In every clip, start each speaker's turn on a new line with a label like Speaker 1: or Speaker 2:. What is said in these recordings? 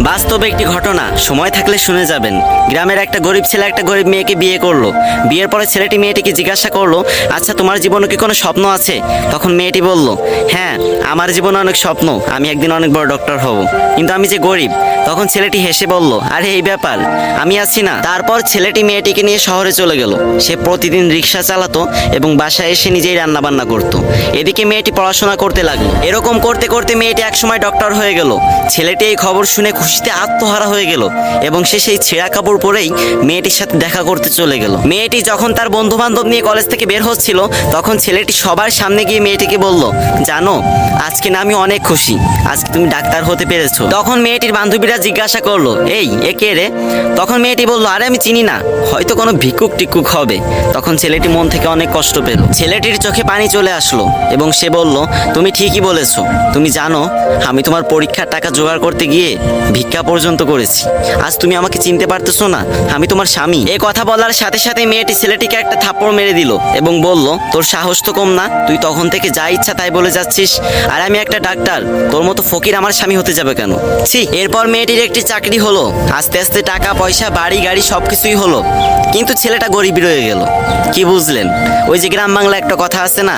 Speaker 1: বাস্তবে একটি ঘটনা, সময় থাকলে শুনে যাবেন। গ্রামের একটা গরিব ছেলে একটা গরিব মেয়েকে বিয়ে করলো। বিয়ের পরে ছেলেটি মেয়েটিকে জিজ্ঞাসা করলো, আচ্ছা তোমার জীবনে কি কোনো স্বপ্ন আছে? তখন মেয়েটি বলল, হ্যাঁ আমার জীবনে অনেক স্বপ্ন, আমি একদিন অনেক বড় ডক্টর হব, কিন্তু আমি যে গরিব। তখন ছেলেটি হেসে বলল, আরে এই ব্যাপার, আমি আছি না। তারপর ছেলেটি মেয়েটিকে নিয়ে শহরে চলে গেল। সে প্রতিদিন রিক্সা চালাতো এবং বাসায় এসে নিজেই রান্না বান্না করতো। এদিকে মেয়েটি পড়াশোনা করতে লাগলো। এরকম করতে করতে মেয়েটি একসময় ডক্টর হয়ে গেল। ছেলেটি এই খবর শুনে খুশিতে আত্মহারা হয়ে গেল এবং সে সেই ছেঁড়া কাপড় পরেই মেয়েটির সাথে দেখা করতে চলে গেল। মেয়েটি যখন তার বন্ধু বান্ধব নিয়ে কলেজ থেকে বের হচ্ছিল, তখন ছেলেটি সবার সামনে গিয়ে মেয়েটিকে বলল, জানো আজকে না আমি অনেক খুশি, আজকে তুমি ডাক্তার হতে পেরেছো। তখন মেয়েটির বান্ধবীরা জিজ্ঞাসা করলো, এই এ কে রে? তখন মেয়েটি বলল, আরে আমি চিনি না, হয়তো কোনো ভিক্ষুক টিক্ষুক হবে। তখন ছেলেটি মন থেকে অনেক কষ্ট পেল। ছেলেটির চোখে পানি চলে আসলো এবং সে বলল, তুমি ঠিকই বলেছো। তুমি জানো আমি তোমার পরীক্ষার টাকা জোগাড় করতে গিয়ে ভিক্ষা পর্যন্ত করেছি। আজ তুমি আমাকে চিনতে পারতেছো না? আমি তোমার স্বামী। এ কথা বলার সাথে সাথে মেয়েটি ছেলেটিকে একটা থাপ্পড় মেরে দিল এবং বলল, তোর সাহস তো কম না, তুই তখন থেকে যা ইচ্ছা তাই বলে যাচ্ছিস, আর আমি একটা ডাক্তার, তোর মতো ফকির আমার স্বামী হতে যাবে কেন? ছি। এরপর মেয়েটির একটি চাকরি হলো, আস্তে আস্তে টাকা পয়সা বাড়ি গাড়ি সবকিছুই হলো, কিন্তু ছেলেটা গরিব রয়ে গেল। কি বুঝলেন? ওই যে গ্রাম বাংলা একটা কথা আছে না,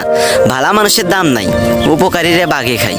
Speaker 1: ভালা মানুষের দাম নাই, উপকারীরা বাঘে খায়।